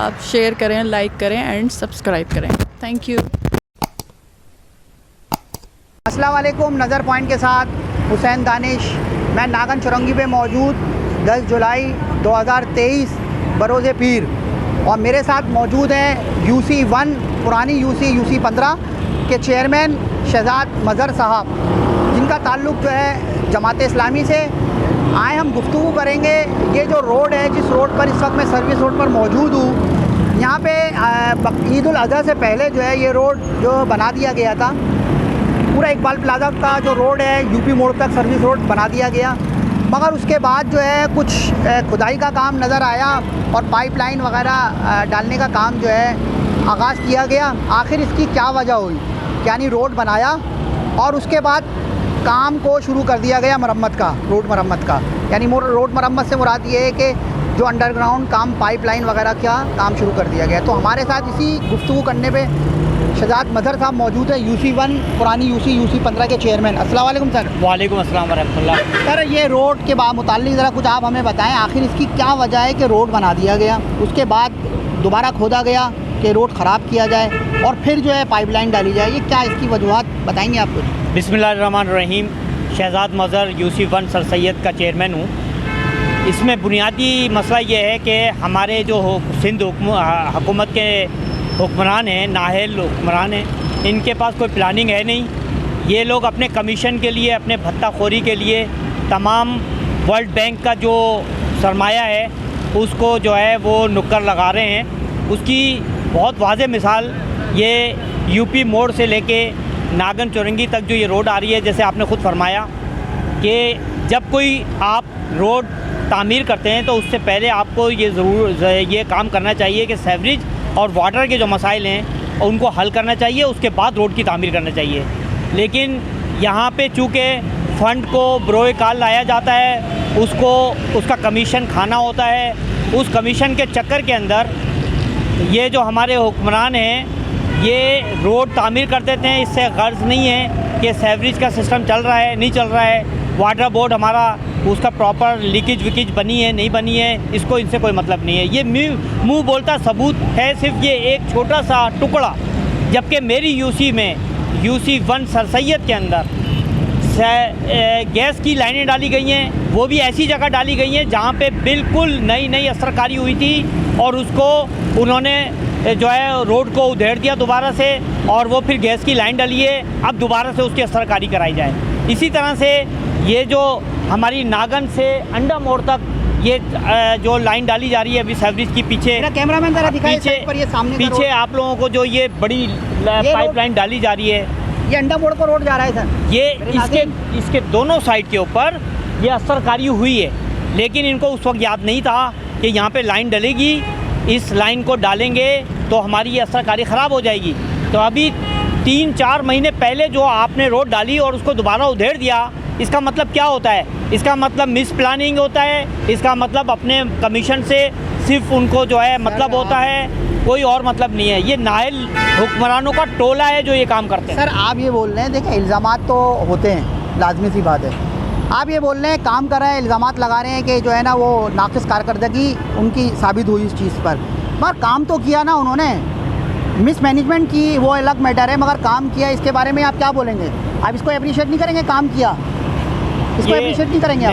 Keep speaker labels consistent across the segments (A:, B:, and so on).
A: आप शेयर करें, लाइक करें एंड सब्सक्राइब करें। Thank you.
B: अस्सलाम वालेकुम। नज़र पॉइंट के साथ हुसैन दानिश। मैं नागन चुरंगी पे मौजूद 10 जुलाई 2023 बरोज़ पीर, और मेरे साथ मौजूद हैं UC1 पुरानी UC 15 के चेयरमैन शहजाद मज़हर साहब, जिनका ताल्लुक़ जो है जमात इस्लामी से। आए हम गुफ्तगू करेंगे। ये जो रोड है, जिस रोड पर इस वक्त मैं सर्विस रोड पर मौजूद हूँ, यहाँ पे ईद उल अज़हा से पहले जो है ये रोड जो बना दिया गया था, पूरा इकबाल प्लाजा का जो रोड है यूपी मोड़ तक सर्विस रोड बना दिया गया। मगर उसके बाद जो है कुछ खुदाई का काम नज़र आया और पाइपलाइन वगैरह डालने का काम जो है आगाज़ किया गया। आखिर इसकी क्या वजह हुई? यानी रोड बनाया और उसके बाद काम को शुरू कर दिया गया मरम्मत का, रोड मरम्मत का। यानी रोड मरम्मत से मुराद ये है कि जो अंडरग्राउंड काम, पाइपलाइन वगैरह का काम शुरू कर दिया गया। तो हमारे साथ इसी गुफ्तगू करने पे शहजाद मज़हर साहब मौजूद है, UC1 पुरानी UC 15 के चेयरमैन। अस्सलाम वालेकुम सर।
C: वालेकुम अस्सलाम वरहमतुल्लाह।
B: सर, ये रोड के मुताल्लिक़ ज़रा कुछ आप हमें बताएं, आखिर इसकी क्या वजह है कि रोड बना दिया गया, उसके बाद दोबारा खोदा गया कि रोड ख़राब किया जाए और फिर जो है पाइपलाइन डाली जाए? ये क्या इसकी वजूहत बताएंगे आप कुछ?
C: बिस्मिल्लाहिर्रहमानिर्रहीम। शहजाद मज़हर UC1 सर सैयद का चेयरमैन हूँ। इसमें बुनियादी मसला ये है कि हमारे जो सिंध हुकूमत के हुक्मरान हैं, नाहल हुक्मरान हैं, इनके पास कोई प्लानिंग है नहीं। ये लोग अपने कमीशन के लिए, अपने भत्ताखोरी के लिए तमाम वर्ल्ड बैंक का जो सरमाया है उसको जो है वो नुक्कर लगा रहे हैं। उसकी बहुत वाज़ेह मिसाल ये यूपी मोड़ से लेके नागन चुरंगी तक जो ये रोड आ रही है, जैसे आपने ख़ुद फरमाया कि जब कोई आप रोड तामीर करते हैं तो उससे पहले आपको ये काम करना चाहिए कि सीवरेज और वाटर के जो मसाइल हैं उनको हल करना चाहिए, उसके बाद रोड की तामीर करना चाहिए। लेकिन यहाँ पे चूँकि फ़ंड को बरोए काल लाया जाता है, उसका कमीशन खाना होता है, उस कमीशन के चक्कर के अंदर ये जो हमारे हुक्मरान हैं ये रोड तामीर कर देते हैं। इससे गर्ज नहीं है कि सीवरेज का सिस्टम चल रहा है, नहीं चल रहा है, वाटर बोर्ड हमारा उसका प्रॉपर लीकेज विकेज बनी है, नहीं बनी है, इसको इनसे कोई मतलब नहीं है। ये मुँह बोलता सबूत है सिर्फ ये एक छोटा सा टुकड़ा। जबकि मेरी UC में UC1 सर सैयद के अंदर गैस की लाइनें डाली गई हैं, वो भी ऐसी जगह डाली गई हैं जहाँ पे बिल्कुल नई असरकारी हुई थी और उसको उन्होंने जो है रोड को उधेड़ दिया दोबारा से, और वो फिर गैस की लाइन डाली है, अब दोबारा से उसकी असरकारी कराई जाए। इसी तरह से ये जो हमारी नागन से अंडा मोड़ तक ये जो लाइन डाली जा रही है अभी सीवरेज की पीछे,
B: कैमरामैन ज़रा दिखाइए साइड पर, ये सामने
C: पीछे आप लोगों को जो ये बड़ी पाइपलाइन डाली जा रही है,
B: ये अंडा मोड़ पर रोड जा रहा है सर।
C: ये इसके दोनों साइड के ऊपर ये असरकारी हुई है, लेकिन इनको उस वक्त याद नहीं था कि यहाँ पे लाइन डलेगी, इस लाइन को डालेंगे तो हमारी ये असरकारी ख़राब हो जाएगी। तो अभी 3-4 महीने पहले जो आपने रोड डाली और उसको दोबारा उधेड़ दिया, इसका मतलब क्या होता है? इसका मतलब मिस प्लानिंग होता है। इसका मतलब अपने कमीशन से सिर्फ उनको जो है मतलब होता है, कोई और मतलब नहीं है। ये नाहल हुक्मरानों का टोला है जो ये काम करते हैं।
B: सर, आप ये बोल रहे हैं, देखिए इल्ज़ामात तो होते हैं, लाजमी सी बात है। आप ये बोल रहे हैं काम कर रहे हैं, इल्ज़ामात लगा रहे हैं कि जो है ना वो नाक़िस कारकर्दगी उनकी साबित हुई इस चीज़ पर, मगर काम तो किया ना उन्होंने। मिस मैनेजमेंट की वो अलग मैटर है, मगर काम किया, इसके बारे में आप क्या बोलेंगे? आप इसको अप्रिशिएट नहीं करेंगे? काम किया, इसको अप्रिशिएट नहीं करेंगे आप?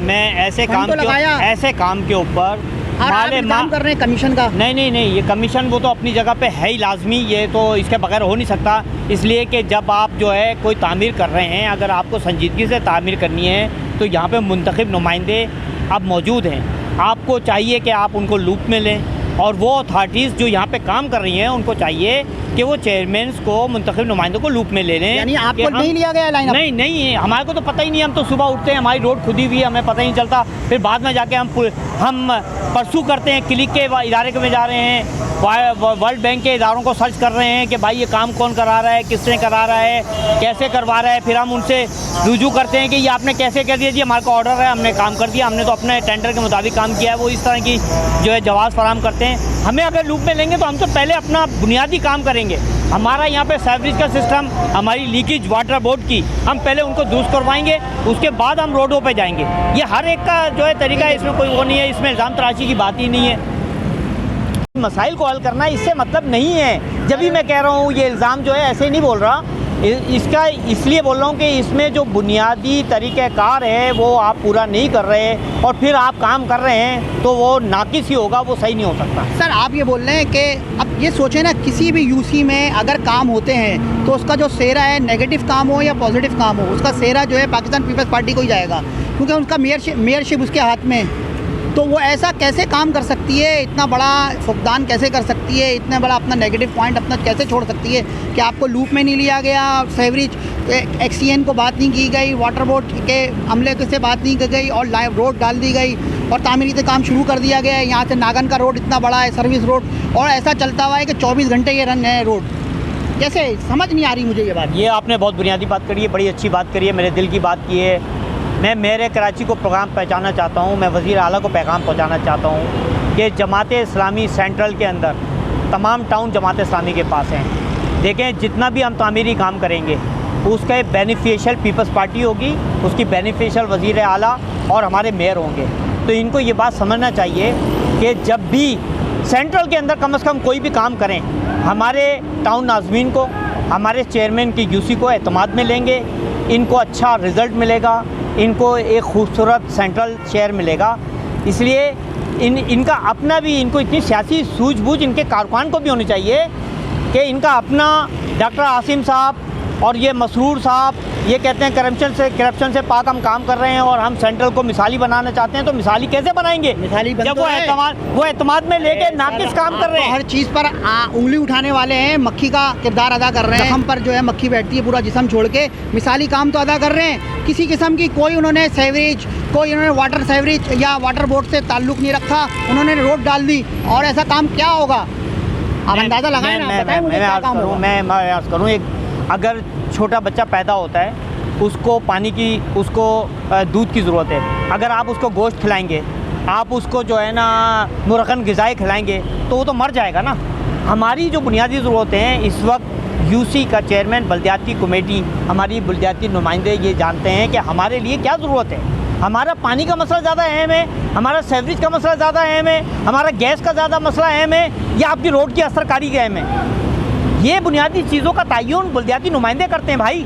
C: मैं ऐसे काम के ऊपर
B: काम कर रहे हैं कमीशन का?
C: नहीं, ये कमीशन वो तो अपनी जगह पे है ही लाजमी, ये तो इसके बगैर हो नहीं सकता। इसलिए कि जब आप जो है कोई तामीर कर रहे हैं, अगर आपको संजीदगी से तामीर करनी है तो यहाँ पे मुंतखब नुमाइंदे अब मौजूद हैं। आपको चाहिए कि आप उनको लूप में लें, और वो अथॉरिटीज़ जो यहाँ पे काम कर रही हैं उनको चाहिए कि वो चेयरमैन्स को, मुंतखब नुमाइंदों को लूप में ले लें।
B: यानी आपको नहीं लिया गया लाइन?
C: नहीं, हमारे को तो पता ही नहीं। हम तो सुबह उठते हैं, हमारी रोड खुदी हुई है, हमें पता ही नहीं चलता। फिर बाद में जाके हम परसू करते हैं, क्लिक के इदारे में जा रहे हैं, वर्ल्ड बैंक के इदारों को सर्च कर रहे हैं कि भाई ये काम कौन करा रहा है, किसने करा रहा है, कैसे करवा रहा है। फिर हम उनसे रुजू करते हैं कि ये आपने कैसे कर दिया जी, हमारे को ऑर्डर है, हमने काम कर दिया, हमने तो अपने टेंडर के मुताबिक काम किया है। वो इस तरह की जो है जवाब फराहम करते हैं। हमें अगर लूप में लेंगे तो हम तो पहले अपना बुनियादी काम करेंगे। हमारा यहाँ पे सीवरेज का सिस्टम, हमारी लीकेज वाटर बोर्ड की, हम पहले उनको दुरुस्त करवाएंगे, उसके बाद हम रोडों पे जाएंगे। ये हर एक का जो है तरीका है, इसमें कोई वो नहीं है, इसमें इल्ज़ाम तराशी की बात ही नहीं है। मसाइल को हल करना इससे मतलब नहीं है। जब भी मैं कह रहा हूँ ये इल्ज़ाम जो है ऐसे नहीं बोल रहा, इसका इसलिए बोल रहा हूँ कि इसमें जो बुनियादी तरीक़ेकार है वो आप पूरा नहीं कर रहे और फिर आप काम कर रहे हैं तो वो नाकिस ही होगा, वो सही नहीं हो सकता।
B: सर आप ये बोल रहे हैं कि अब ये सोचें ना, किसी भी यूसी में अगर काम होते हैं तो उसका जो सेहरा है, नेगेटिव काम हो या पॉजिटिव काम हो, उसका सेहरा जो है पाकिस्तान पीपल्स पार्टी को ही जाएगा, क्योंकि उनका मेयरशिप उसके हाथ में है। तो वो ऐसा कैसे काम कर सकती है, इतना बड़ा फुकदान कैसे कर सकती है, इतना बड़ा अपना नेगेटिव पॉइंट अपना कैसे छोड़ सकती है कि आपको लूप में नहीं लिया गया, सेवरेज एक्सीएन को बात नहीं की गई, वाटर बोर्ड के अमले से बात नहीं की गई और लाइव रोड डाल दी गई और तामीरी काम शुरू कर दिया गया है। यहाँ से नागन का रोड इतना बड़ा है, सर्विस रोड, और ऐसा चलता हुआ है कि 24 घंटे ये रन है रोड। कैसे, समझ नहीं आ रही मुझे ये बात।
C: ये आपने बहुत बुनियादी बात करी है, बड़ी अच्छी बात करी है, मेरे दिल की बात की है। मैं मेरे कराची को पैगाम पहुँचाना चाहता हूँ, मैं वज़ीर आला को पैगाम पहुँचाना चाहता हूँ कि जमात इस्लामी सेंट्रल के अंदर तमाम टाउन जमात इस्लामी के पास हैं। देखें, जितना भी हम तामीरी काम करेंगे उसका बेनिफिशियल पीपल्स पार्टी होगी, उसकी बेनिफिशियल वज़ीर आला और हमारे मेयर होंगे। तो इनको ये बात समझना चाहिए कि जब भी सेंट्रल के अंदर कम से कम कोई भी काम करें, हमारे टाउन नाज़मीन को, हमारे चेयरमैन की यूसी को एतमाद में लेंगे, इनको अच्छा रिज़ल्ट मिलेगा, इनको एक खूबसूरत सेंट्रल शेयर मिलेगा। इसलिए इनका अपना भी, इनको इतनी सियासी सूझबूझ इनके कारकुनान को भी होनी चाहिए कि इनका अपना डॉक्टर आसिम साहब और ये मसरूर साहब ये कहते हैं करप्शन से पाक हम काम कर रहे हैं और हम सेंट्रल को मिसाली बनाना चाहते हैं। तो मिसाली कैसे बनाएंगे
B: मिसाली
C: जब वो एतमाद में लेके नाकिस काम कर रहे हैं।
B: हर चीज़ पर उंगली उठाने वाले हैं, मक्खी का किरदार अदा कर रहे हैं। हम पर जो है मक्खी बैठती है, पूरा जिस्म छोड़ के मिसाली काम तो अदा कर रहे हैं। किसी किस्म की कोई उन्होंने सेवरेज, कोई उन्होंने वाटर सेवरेज या वाटर बोर्ड से ताल्लुक़ नहीं रखा, उन्होंने रोड डाल दी। और ऐसा काम क्या होगा, आप अंदाज़ा लगाएं ना, बताएं मुझे क्या काम होगा।
C: मैं अर्ज़ करूँ, एक अगर छोटा बच्चा पैदा होता है उसको पानी की, उसको दूध की ज़रूरत है। अगर आप उसको गोश्त खिलाएंगे, आप उसको जो है ना मुरगन ग़िज़ाएँ खिलाएंगे तो वो तो मर जाएगा ना। हमारी जो बुनियादी ज़रूरतें हैं इस वक्त यूसी का चेयरमैन, बल्दियाती कमेटी, हमारी बल्दियाती नुमाइंदे ये जानते हैं कि हमारे लिए क्या ज़रूरत है। हमारा पानी का मसला ज़्यादा अहम है, हमारा सेवरेज का मसला ज़्यादा अहम है, हमारा गैस का ज़्यादा मसला अहम है, या आपकी रोड की असरकारी का अहम है। ये बुनियादी चीज़ों का तयन बल्दियाती नुमाइंदे करते हैं भाई।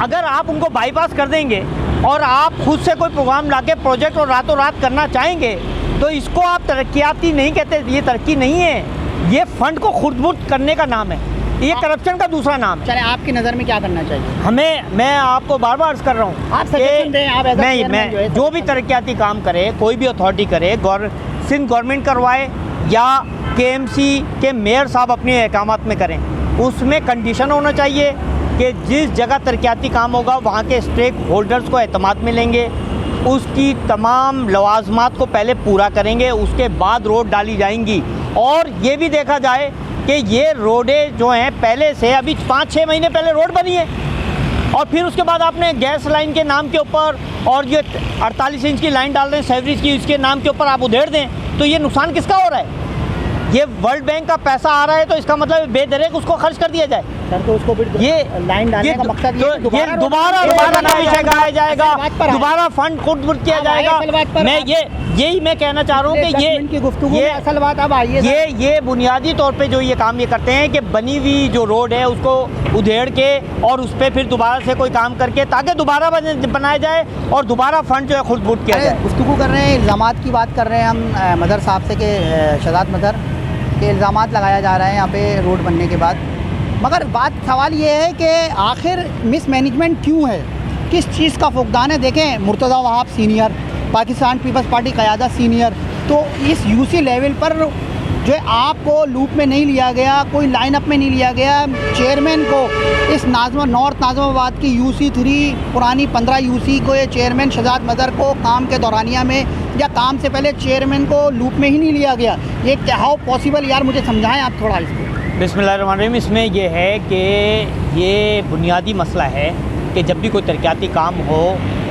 C: अगर आप उनको बाईपास कर देंगे और आप खुद से कोई प्रोग्राम लाके प्रोजेक्ट और रातों रात करना चाहेंगे तो इसको आप तरक्याती नहीं कहते, ये तरक्की नहीं है, ये फंड को खुर्द-बुर्द करने का नाम है, ये करप्शन का दूसरा नाम है।
B: चले, आपकी नज़र में क्या करना चाहिए
C: हमें, मैं आपको बार बार अर्ज़ कर रहा हूँ,
B: आप सजेशन दें, आप
C: मैं जो भी तरक्याती काम करे, कोई भी अथॉरिटी करे, सिंध गवर्नमेंट करवाए या KMC के मेयर साहब अपने अहकामात में करें, उसमें कंडीशन होना चाहिए कि जिस जगह तरक्याती काम होगा वहाँ के स्टेक होल्डर्स को एतमाद में लेंगे, उसकी तमाम लवाजमात को पहले पूरा करेंगे, उसके बाद रोड डाली जाएंगी। और ये भी देखा जाए कि ये रोडें जो हैं पहले से, अभी 5-6 महीने पहले रोड बनी है और फिर उसके बाद आपने गैस लाइन के नाम के ऊपर और ये 48 इंच की लाइन डाल रहे हैं सेवरेज की, इसके नाम के ऊपर आप उधेड़ दें तो ये नुकसान किसका हो रहा है? ये वर्ल्ड बैंक का पैसा आ रहा है तो इसका मतलब बेदरेक उसको खर्च कर दिया जाए।
B: सर तो उसको फिर ये लाइन डालने का मकसद ये
C: दोबारा लगाया जाएगा, दोबारा फंड खुद किया जाएगा। मैं यही मैं कहना चाह रहा हूँ कि ये
B: असल बात अब आई है।
C: ये बुनियादी तौर पे जो ये काम ये करते हैं कि बनी हुई जो रोड है उसको उधेड़ के और उस पर फिर दोबारा से कोई काम करके ताकि दोबारा बनाया जाए और दोबारा फंड जो है खुद बुट किया जाए।
B: गुफ्तगू कर रहे हैं, इल्ज़ामात की बात कर रहे हैं हम मदर साहब से कि शहजाद मदर के इल्ज़ामात लगाया जा रहा है यहाँ पे रोड बनने के बाद। मगर सवाल ये है कि आखिर मिसमैनेजमेंट क्यों है, किस चीज़ का फुकदान है? देखें, Murtaza Wahab senior, Pakistan Peoples Party क़यादत सीनियर, तो इस यूसी लेवल पर जो है आपको लूप में नहीं लिया गया, कोई लाइन अप में नहीं लिया गया। चेयरमैन को इस नॉर्थ नाज़िमाबाद की यूसी 3 पुरानी 15 यूसी को ये चेयरमैन शहजाद मदर को काम के दौरानिया में या काम से पहले चेयरमैन को लूप में ही नहीं लिया गया। ये क्या, हाउ पॉसिबल? यार मुझे समझाएं आप थोड़ा इसको।
C: बिस्मिल्लाहिर्रहमानिर्रहीम। इसमें यह है कि ये बुनियादी मसला है कि जब भी कोई तरक्याती काम हो,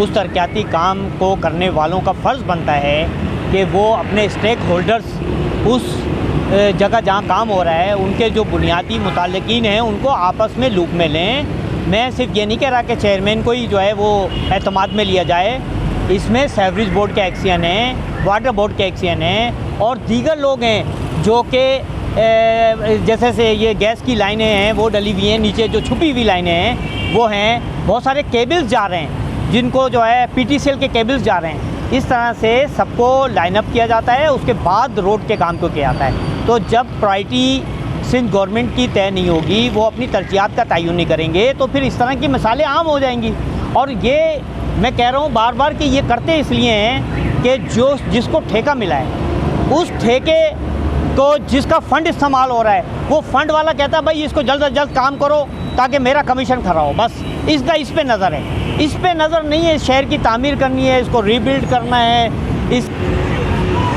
C: उस तरक्याती काम को करने वालों का फ़र्ज़ बनता है कि वो अपने स्टेक होल्डर्स उस जगह जहाँ काम हो रहा है उनके जो बुनियादी मुताल्लिकीन हैं उनको आपस में लूप में लें। मैं सिर्फ ये नहीं कह रहा कि चेयरमैन को ही जो है वो एतमाद में लिया जाए, इसमें सेवरेज बोर्ड के एक्सियन हैं, वाटर बोर्ड के एक्सियन हैं और दीगर लोग हैं जो कि जैसे से ये गैस की लाइनें हैं वो डली हुई हैं, नीचे जो छुपी हुई लाइनें हैं वो हैं, बहुत सारे केबल्स जा रहे हैं जिनको जो है PTCL के केबल्स जा रहे हैं। इस तरह से सबको लाइन अप किया जाता है, उसके बाद रोड के काम को किया जाता है। तो जब प्रायोरिटी सिंध गवर्नमेंट की तय नहीं होगी, वो अपनी तरजीहात का तयन नहीं करेंगे, तो फिर इस तरह की मिसालें आम हो जाएंगी। और ये मैं कह रहा हूँ बार बार कि ये करते इसलिए हैं कि जिसको ठेका मिला है उस ठेके को जिसका फ़ंड इस्तेमाल हो रहा है वो फ़ंड वाला कहता है भाई इसको जल्द से जल्द काम करो ताकि मेरा कमीशन खरा हो, बस इसका इस पे नज़र है। इस पे नज़र नहीं है, शहर की तामीर करनी है, इसको रीबिल्ड करना है। इस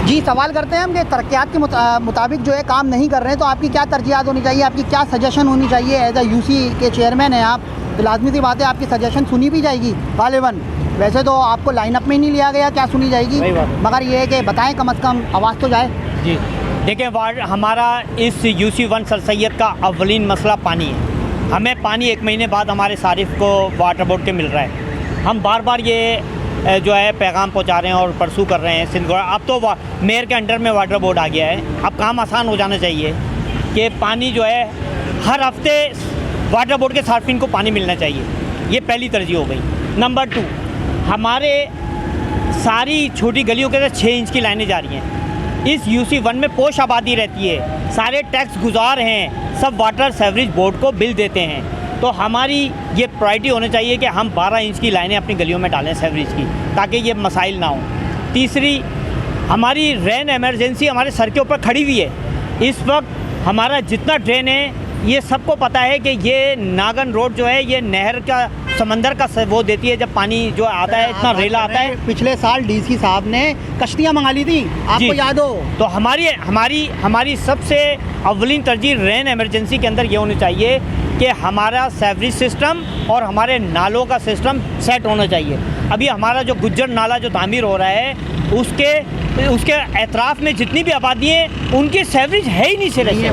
B: जी सवाल करते हैं हम कि तरक्यात के मुताबिक जो है काम नहीं कर रहे हैं, तो आपकी क्या तरजीहात होनी चाहिए, आपकी क्या सजेशन होनी चाहिए? एज अ यूसी के चेयरमैन हैं आप, तो लाजमी सी बात है आपकी सजेशन सुनी भी जाएगी गालिबन। वैसे तो आपको लाइनअप में ही नहीं लिया गया, क्या सुनी जाएगी, मगर ये है कि बताएं कम अज़ कम आवाज़ तो जाए।
C: जी देखें, हमारा इस UC1 सर सैयद का अव्वलीन मसला पानी है। हमें पानी 1 महीने बाद हमारे सारिफ को वाटर बोर्ड के मिल रहा है। हम बार बार ये जो है पैगाम पहुंचा रहे हैं और परसू कर रहे हैं सिंध। अब तो मेयर के अंडर में वाटर बोर्ड आ गया है, अब काम आसान हो जाना चाहिए कि पानी जो है हर हफ्ते वाटर बोर्ड के सार्फिन को पानी मिलना चाहिए। ये पहली तरजीह हो गई। नंबर 2, हमारे सारी छोटी गलियों के 6 इंच की लाइनें जा रही हैं। इस UC1 में पोश आबादी रहती है, सारे टैक्स गुजार हैं, सब वाटर सेवरेज बोर्ड को बिल देते हैं। तो हमारी ये प्रायोरिटी होनी चाहिए कि हम 12 इंच की लाइनें अपनी गलियों में डालें सेवरेज की, ताकि ये मसाइल ना हो। तीसरी, हमारी रेन एमरजेंसी हमारे सर के ऊपर खड़ी हुई है। इस वक्त हमारा जितना ड्रेन है, ये सबको पता है कि ये नागन रोड जो है ये नहर का समंदर का वो देती है। जब पानी जो आता है इतना रेला आता है।
B: पिछले साल DC साहब ने कश्तियाँ मंगा ली थी, आपको याद हो?
C: तो हमारी सबसे अव्वलीन तरजीह रेन एमरजेंसी के अंदर ये होनी चाहिए कि हमारा सेवरेज सिस्टम और हमारे नालों का सिस्टम सेट होना चाहिए। अभी हमारा जो गुज्जर नाला जो तामीर हो रहा है उसके एतराफ़ में जितनी भी आबादी है उनकी सेवरेज है ही नहीं सिरे से,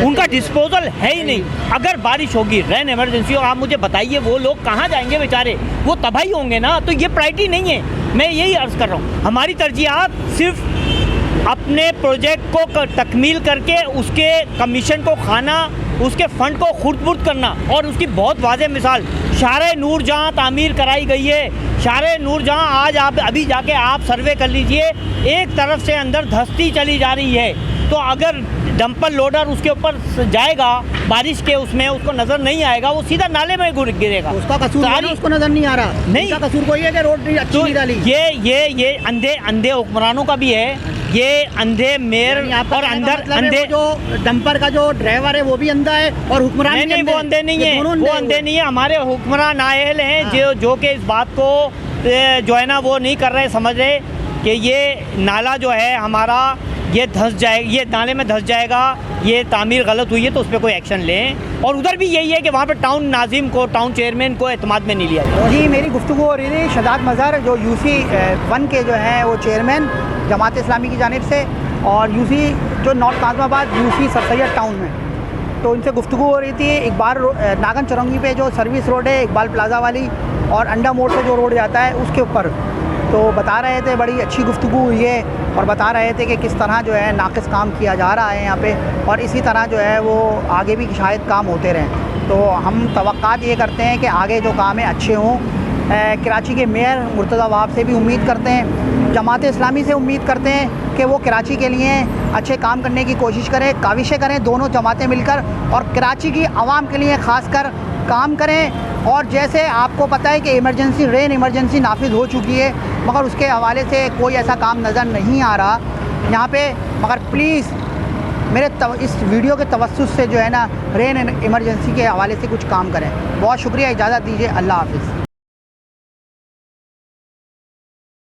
C: उनका डिस्पोजल है ही नहीं। अगर बारिश होगी, रेन एमरजेंसी हो, आप मुझे बताइए वो लोग कहाँ जाएंगे बेचारे, वो तबाही होंगे ना। तो ये प्रायोरिटी नहीं है। मैं यही अर्ज़ कर रहा हूँ, हमारी तरजीहात सिर्फ अपने प्रोजेक्ट को तकमील करके उसके कमीशन को खाना, उसके फ़ंड को खुर्द-बुर्द करना। और उसकी बहुत वाज़ेह मिसाल शारे नूर जहाँ तामीर कराई गई है, शारे नूर जहाँ आज आप अभी जाके आप सर्वे कर लीजिए, एक तरफ से अंदर धंसती चली जा रही है। तो अगर डंपर लोडर उसके ऊपर जाएगा बारिश के उसमें, उसको नज़र नहीं आएगा, वो सीधा नाले में गिरेगा।
B: उसका कसूर है, उसको नज़र नहीं आ रहा।
C: नहीं,
B: उसका कसूर कोई है कि रोड अच्छी नहीं डाली।
C: ये अंधे हुक्मरानों का भी है, ये अंधे मेयर और अंधे
B: जो डंपर का जो ड्राइवर है वो भी अंधा है और हुक्मरान
C: नहीं, वो अंधे नहीं है, वो अंधे नहीं है। हमारे हुक्मरान नाअहल हैं जो कि इस बात को जो है ना वो नहीं कर रहे, समझ रहे कि ये नाला जो है हमारा ये धंस जाएगा, ये नाले में धंस जाएगा, ये तामीर गलत हुई है तो उस पर कोई एक्शन लें। और उधर भी यही है कि वहाँ पे टाउन नाजिम को, टाउन चेयरमैन को एतमाद में नहीं लिया जाए।
B: जी, मेरी गुफ्तगू हो रही थी शहजाद मज़हर जो UC1 के जो हैं वो चेयरमैन जमात इस्लामी की जानिब से, और UC जो north Nazimabad UC sir Syed town में, तो इनसे गुफ्तगू हो रही थी। इकबाल नागन चौरंगी पे जो सर्विस रोड है इकबाल प्लाजा वाली, और अंडा मोड़ से जो रोड जाता है उसके ऊपर, तो बता रहे थे, बड़ी अच्छी गुफ्तगू हुई है, और बता रहे थे कि किस तरह जो है नाक़िस काम किया जा रहा है यहाँ पे, और इसी तरह जो है वो आगे भी शायद काम होते रहें। तो हम तवक्कात ये करते हैं कि आगे जो काम है अच्छे हों। कराची के मेयर मुर्तज़ा वहाब से भी उम्मीद करते हैं, जमात इस्लामी से उम्मीद करते हैं कि वो कराची के लिए अच्छे काम करने की कोशिश करें, काविशें करें, दोनों जमातें मिलकर, और कराची की आवाम के लिए ख़ास कर काम करें। और जैसे आपको पता है कि इमरजेंसी, रेन इमरजेंसी नाफिज हो चुकी है, मगर उसके हवाले से कोई ऐसा काम नज़र नहीं आ रहा यहाँ पे। मगर प्लीज़ मेरे इस वीडियो के तवस्सुस से जो है ना रेन इमरजेंसी के हवाले से कुछ काम करें। बहुत शुक्रिया, इजाज़त दीजिए, अल्लाह हाफ़िज़।